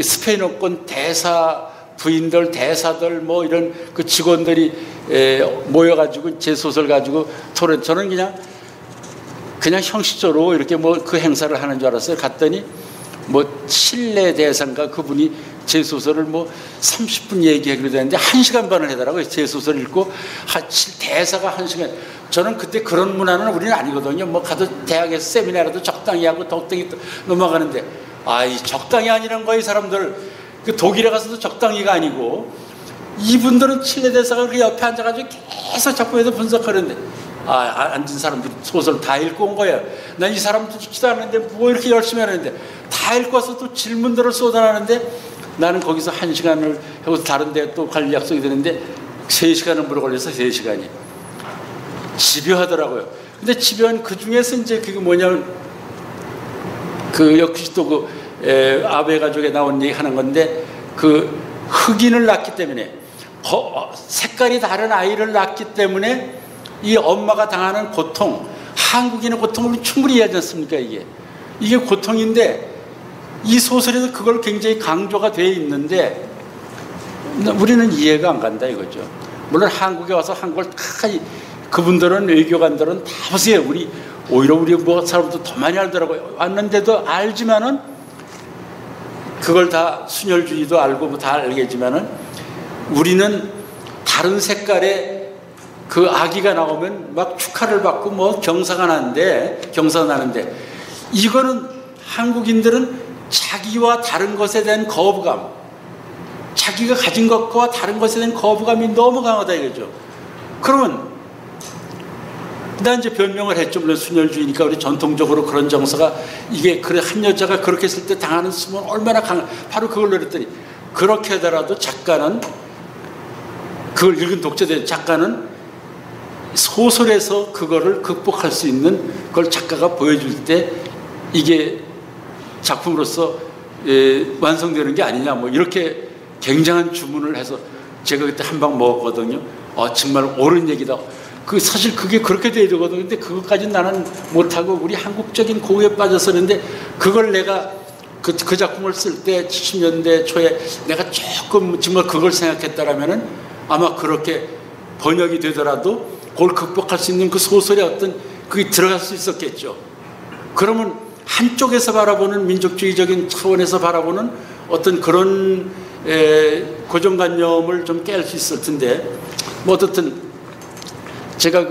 스페인어권 대사 부인들, 대사들 뭐 이런 그 직원들이 모여가지고 제 소설 가지고 토론. 저는 그냥 형식적으로 이렇게 뭐 그 행사를 하는 줄 알았어요. 갔더니 뭐 칠레 대사인가 그분이 제 소설을 뭐 30분 얘기하기로 되는데 1시간 반을 하더라고요. 제 소설 읽고 대사가 1시간. 저는 그때 그런 문화는 우리는 아니거든요. 뭐 가도 대학에서 세미나라도 적당히 하고 적당히 넘어가는데, 이 적당히 아니란 거야. 이 사람들 그 독일에 가서도 적당히가 아니고, 이분들은 칠레 대사가 그렇게 옆에 앉아가지고 계속 작품에서 분석하는데, 앉은 사람들이 소설 다 읽고 온 거예요. 난 이 사람도 읽지도 않는데 뭐 이렇게 열심히 하는데, 다 읽고 와서 또 질문들을 쏟아내는데, 나는 거기서 1시간을 하고 다른 데 또 갈 약속이 되는데 3시간을 물어 걸려서 3시간이 집요하더라고요. 근데 집요한 그 중에서 이제 그게 뭐냐면, 그 역시 또 아베 가족에 나온 얘기 하는 건데, 그 흑인을 낳기 때문에, 색깔이 다른 아이를 낳기 때문에 이 엄마가 당하는 고통, 한국인의 고통을 충분히 이해하지 않습니까? 이게 고통인데, 이 소설에서 그걸 굉장히 강조가 되어 있는데 우리는 이해가 안 간다 이거죠. 물론 한국에 와서 한국을 다, 그분들은 외교관들은 다 보세요. 오히려 우리 뭐 사람도 더 많이 알더라고요. 왔는데도 알지만은, 그걸 다 순혈주의도 알고 뭐 다 알겠지만은, 우리는 다른 색깔의 그 아기가 나오면 막 축하를 받고 뭐 경사가 나는데, 이거는 한국인들은 자기와 다른 것에 대한 거부감, 자기가 가진 것과 다른 것에 대한 거부감이 너무 강하다 이거죠. 그러면 난 이제 변명을 했죠. 물론 순혈주의니까 우리 전통적으로 그런 정서가, 이게 그래 한 여자가 그렇게 했을 때 당하는 수모는 얼마나 바로 그걸로 그랬더니, 그렇게 하더라도 작가는, 그걸 읽은 독자들, 작가는 소설에서 그거를 극복할 수 있는 걸 작가가 보여줄 때 이게 작품으로서 완성되는 게 아니냐, 뭐 이렇게 굉장한 주문을 해서 제가 그때 한 방 먹었거든요. 정말 옳은 얘기다. 사실 그게 그렇게 돼야 되거든요. 근데 그것까지는 나는 못하고 우리 한국적인 고유에 빠졌었는데, 그걸 내가 그 작품을 쓸 때 70년대 초에 내가 조금 정말 그걸 생각했다라면은 아마 그렇게 번역이 되더라도 그걸 극복할 수 있는 그 소설의 어떤 그게 들어갈 수 있었겠죠. 그러면 한쪽에서 바라보는, 민족주의적인 차원에서 바라보는 어떤 그런 고정관념을 좀 깰 수 있을 텐데, 뭐 어떻든 제가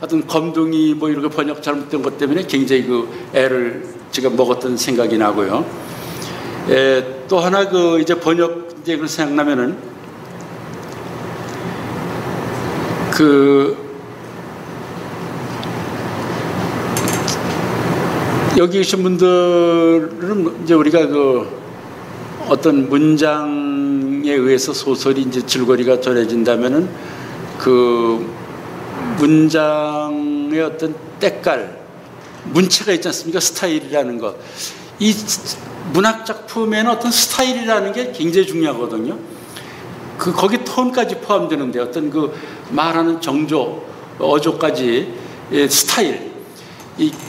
하여튼 검둥이 뭐 이렇게 번역 잘못된 것 때문에 굉장히 애를 제가 먹었던 생각이 나고요. 또 하나 이제 번역 이제 생각나면은, 여기 계신 분들은 이제 우리가 어떤 문장에 의해서 소설이 이제 줄거리가 전해진다면은, 그 문장의 어떤 때깔, 문체가 있지 않습니까? 스타일이라는 것. 이 문학 작품에는 어떤 스타일이라는 게 굉장히 중요하거든요. 거기 톤까지 포함되는데, 어떤 말하는 정조, 어조까지 스타일.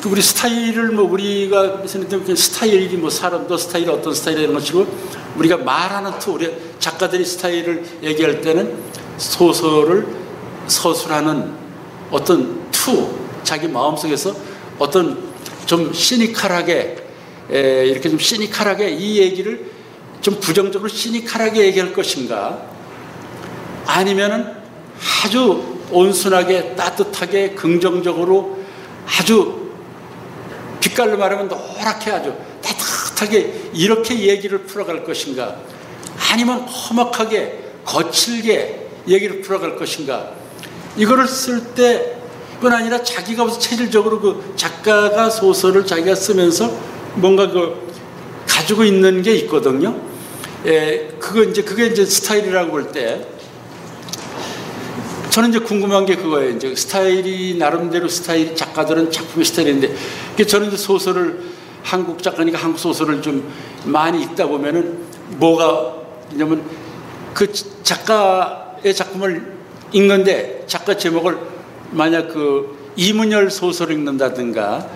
우리 스타일을 뭐 우리가 생각하면 스타일이 뭐 사람도 스타일, 어떤 스타일이라는 것이고, 우리가 말하는 우리 작가들이 스타일을 얘기할 때는 서술하는 어떤 자기 마음속에서 어떤 좀 시니컬하게, 이렇게 좀 시니컬하게 이 얘기를 좀 부정적으로 시니컬하게 얘기할 것인가, 아니면은 아주 온순하게 따뜻하게 긍정적으로 아주 빛깔로 말하면 노랗게 아주 따뜻하게 이렇게 얘기를 풀어갈 것인가, 아니면 험악하게 거칠게 얘기를 풀어갈 것인가. 이거를 쓸 때뿐 아니라 자기가 무슨 체질적으로 작가가 소설을 자기가 쓰면서 뭔가 가지고 있는 게 있거든요. 그게 이제 스타일이라고 볼 때, 저는 이제 궁금한 게 그거예요. 이제 스타일이 나름대로 작가들은 작품의 스타일인데, 저는 이제 소설을, 한국 작가니까 한국 소설을 좀 많이 읽다 보면은 왜냐면 그 작가의 작품을 읽는데, 작가 제목을 만약 이문열 소설을 읽는다든가,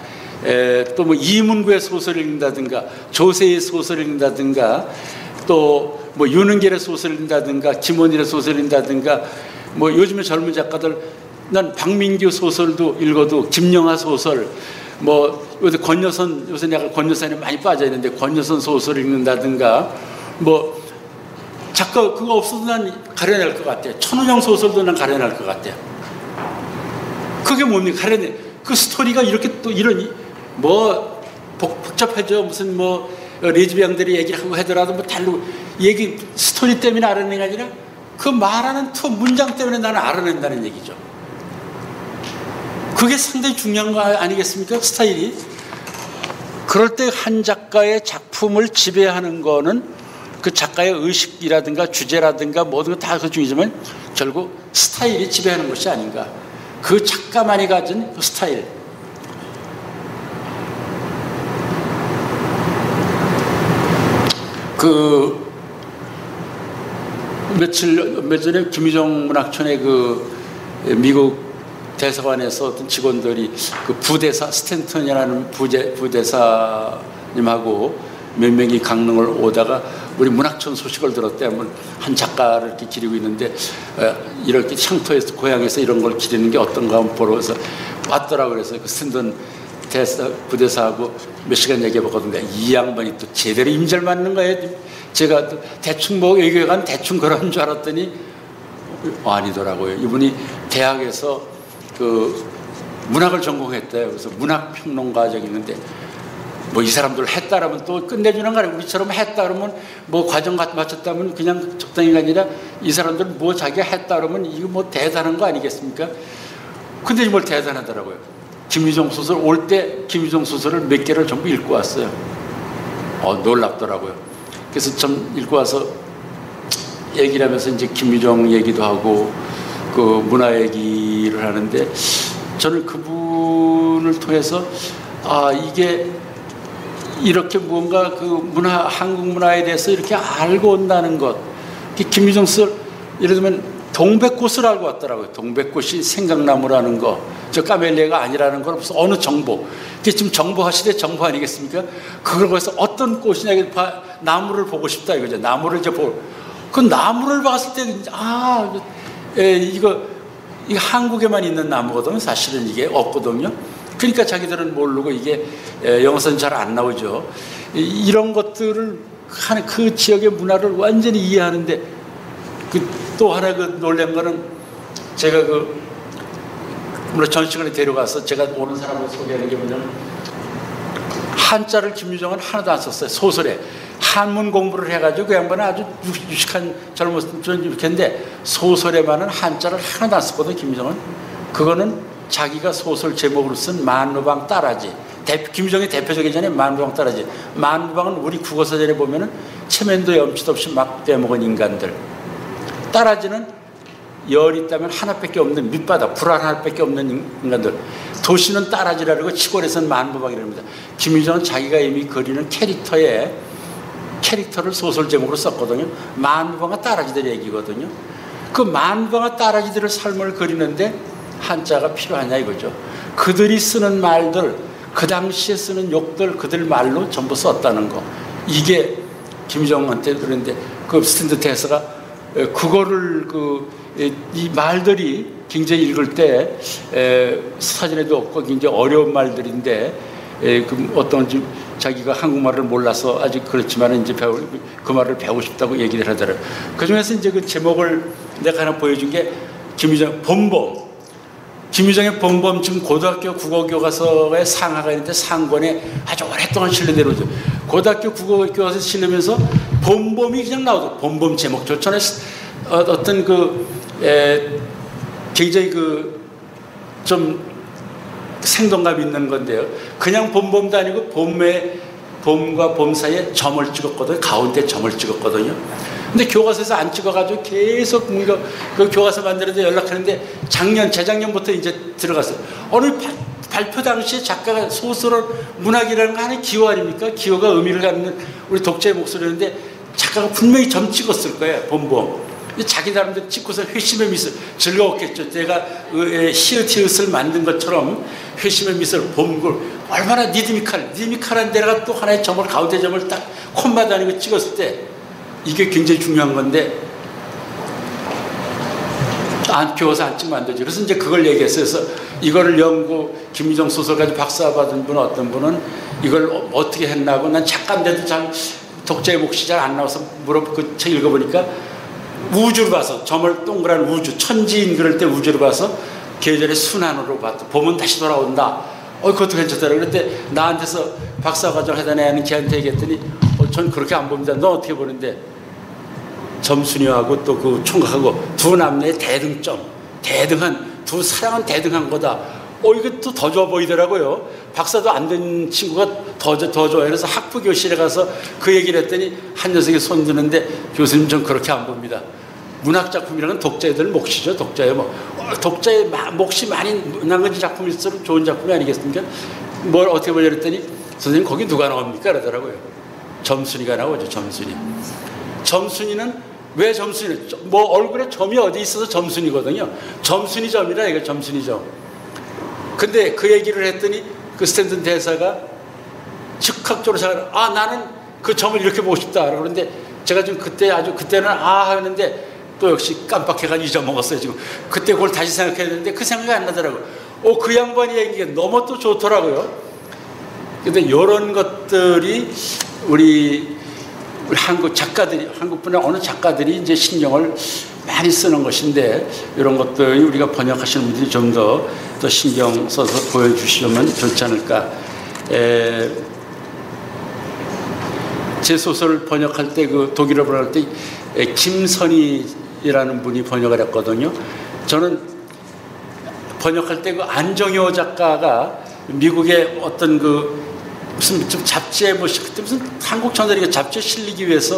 또 뭐 이문구의 소설을 읽는다든가, 조세의 소설을 읽는다든가, 또 뭐 윤은결의 소설을 읽는다든가 김원일의 소설을 읽는다든가 뭐 요즘에 젊은 작가들 난 박민규 소설도 읽어도 김영하 소설 뭐 요새 권여선 요새 내가 권여선에 많이 빠져 있는데 권여선 소설 읽는다든가 뭐 작가 그거 없어도 난 가려낼 것 같아요. 천운영 소설도 난 가려낼 것 같아요. 그게 뭡니까? 가려내 그 스토리가 이렇게 또 이런 뭐 복잡해져 무슨 뭐 레즈비언들이 얘기를 하고 하더라도 뭐 다르고 얘기 스토리 때문에 알아내는 게 아니라 그 말하는 투 문장 때문에 나는 알아낸다는 얘기죠. 그게 상당히 중요한 거 아니겠습니까? 스타일이. 그럴 때 한 작가의 작품을 지배하는 거는 그 작가의 의식이라든가 주제라든가 모든 거 다 그 중이지만 결국 스타일이 지배하는 것이 아닌가. 그 작가만이 가진 그 스타일. 그 며칠 전에 김유정 문학촌의 그 미국 대사관에서 어떤 직원들이 그 부대사 스탠턴이라는 부대사님하고 몇 명이 강릉을 오다가 우리 문학촌 소식을 들었대. 한 작가를 이렇게 기리고 있는데 이렇게 향토에서 고향에서 이런 걸 기리는 게 어떤가 한번 보러 와서 왔더라고. 그래서 그 스탠턴 부대사하고 몇 시간 얘기해봤거든요. 이 양반이 또 제대로 임잘 맞는 거예요. 제가 대충 뭐 얘기해간 대충 그런 줄 알았더니 아니더라고요. 이분이 대학에서 그 문학을 전공했대요. 그래서 문학평론가적이 있는데 뭐 이 사람들 했다 그러면 또 끝내주는 거 아니에요. 우리처럼 했다 그러면 뭐 과정 맞췄다면 그냥 적당히가 아니라 이 사람들 뭐 자기가 했다 그러면 이거 뭐 대단한 거 아니겠습니까? 근데 뭘 대단하더라고요. 김유정 소설 올 때 김유정 소설을 몇 개를 전부 읽고 왔어요. 놀랍더라고요. 그래서 좀 읽고 와서 얘기를 하면서 이제 김유정 얘기도 하고 그 문화 얘기를 하는데 저는 그분을 통해서 이게 이렇게 뭔가 그 문화, 한국 문화에 대해서 이렇게 알고 온다는 것. 김유정 소설 예를 들면 동백꽃을 알고 왔더라고요. 동백꽃이 생강나무라는 거. 저 까멜리아가 아니라는 걸 무슨 어느 정보. 이게 지금 정보화 시대 정보 아니겠습니까? 그걸 거기서 어떤 꽃이냐, 나무를 보고 싶다 이거죠. 나무를 이제 그 나무를 봤을 때, 이거 한국에만 있는 나무거든요. 사실은 이게 없거든요. 그러니까 자기들은 모르고 이게 영어서는 잘 안 나오죠. 이런 것들을 하는 그 지역의 문화를 완전히 이해하는데 또 하나 그 놀란 거는 제가 물론 전 시간에 데려가서 제가 오는 사람을 소개하는 게 뭐냐면 한자를 김유정은 하나도 안 썼어요. 소설에. 한문 공부를 해가지고 그 양반은 아주 유식한 젊은 유식한데 소설에만은 한자를 하나도 안 썼거든요. 김유정은. 그거는 자기가 소설 제목으로 쓴 만무방 따라지. 김유정의 대표적이잖아요. 만무방 따라지. 만무방은 우리 국어사전에 보면은 체면도 염치도 없이 막 빼먹은 인간들. 따라지는 열 있다면 하나밖에 없는 밑바닥, 불 하나밖에 없는 인간들. 도시는 따라지라고 시골에서는 만무방이라고 합니다. 김유정은 자기가 이미 그리는 캐릭터를 소설 제목으로 썼거든요. 만무방과 따라지들 얘기거든요. 그 만무방과 따라지들의 삶을 그리는데 한자가 필요하냐 이거죠. 그들이 쓰는 말들, 그 당시에 쓰는 욕들, 그들 말로 전부 썼다는 거. 이게 김유정한테 그런데 그 스탠드 대사가 그거를 이 말들이 굉장히 읽을 때 사전에도 없고 굉장히 어려운 말들인데 어떤 자기가 한국말을 몰라서 아직 그렇지만 이제 그 말을 배우고 싶다고 얘기를 하더라고요. 그 중에서 이제 그 제목을 내가 하나 보여준 게 김유정 봄봄. 김유정의 봄봄 지금 고등학교 국어교과서에 상하가 있는데 상권에 아주 오랫동안 실려 내려오죠. 고등학교 국어교과서에 실리면서 봄봄이 그냥 나오죠. 봄봄 제목조차는 어떤 굉장히 좀 생동감 있는 건데요. 그냥 봄봄도 아니고 봄과 봄 사이에 점을 찍었거든요. 가운데 점을 찍었거든요. 근데 교과서에서 안 찍어가지고 계속 그 교과서 만드는데 연락하는데 재작년부터 이제 들어갔어요. 어느 발표 당시에 작가가 소설을 문학이라는 거 하나의 기호 아닙니까? 기호가 의미를 갖는 우리 독자의 목소리였는데 작가가 분명히 점 찍었을 거예요. 봄봄. 자기 나름대로 찍고서 회심의 미술 즐거웠겠죠. 제가 히읗을 만든 것처럼 회심의 미술 봄글 얼마나 리드미컬한 데다가 또 하나의 점을 가운데 점을 딱 콤마다 아니고 찍었을 때 이게 굉장히 중요한 건데 안 배워서 안 찍으면 안 되죠. 그래서 이제 그걸 얘기했어요. 그래서 이거를 김유정 소설까지 박사 받은 분은 어떤 분은 이걸 어떻게 했나고, 난 작가인데도 잘 독자의 몫이 잘 안 나와서 그 책 읽어보니까 우주를 봐서, 점을 동그란 우주, 천지인 그럴 때 우주를 봐서 계절의 순환으로 봤다. 보면 다시 돌아온다. 그것도 괜찮더라고. 그랬더니 나한테서 박사과정 하던 애는 걔한테 얘기했더니 전 그렇게 안 봅니다. 너 어떻게 보는데? 점순이하고 또 그 총각하고 두 남녀의 대등한 두 사랑은 대등한 거다. 이게 또 더 좋아 보이더라고요. 박사도 안 된 친구가 더 좋아요. 그래서 학부 교실에 가서 그 얘기를 했더니 한 녀석이 손 드는데, 교수님 전 그렇게 안 봅니다. 문학 작품이라는 독자들 몫이죠. 독자의 몫이 많이 남은 작품일수록 좋은 작품이 아니겠습니까? 뭘 어떻게 보냐 그랬더니, 선생님 거기 누가 나옵니까? 그러더라고요. 점순이가 나오죠. 점순이는 왜 점순이? 얼굴에 점이 어디 있어서 점순이거든요. 점순이 점이라 이거 점순이 점. 근데 그 얘기를 했더니 그 스탠든 대사가 즉각적으로 생각을, 나는 그 점을 이렇게 보고 싶다. 그런데 제가 좀 그때는 하는데 또 역시 깜빡해가지고 잊어먹었어요. 지금 그때 그걸 다시 생각해야 되는데 그 생각이 안 나더라고요. 그 양반이 얘기가 너무 또 좋더라고요. 근데 이런 것들이 우리 한국분의 어느 작가들이 이제 신경을 많이 쓰는 것인데, 이런 것들이 우리가 번역하시는 분들이 좀 더 신경 써서 보여주시면 좋지 않을까. 제 소설을 번역할 때, 그 독일어 번역할 때 김선희라는 분이 번역을 했거든요. 저는 번역할 때 그 안정효 작가가 미국의 어떤 무슨 좀 잡지에 그때 무슨 한국 전자리가 잡지에 실리기 위해서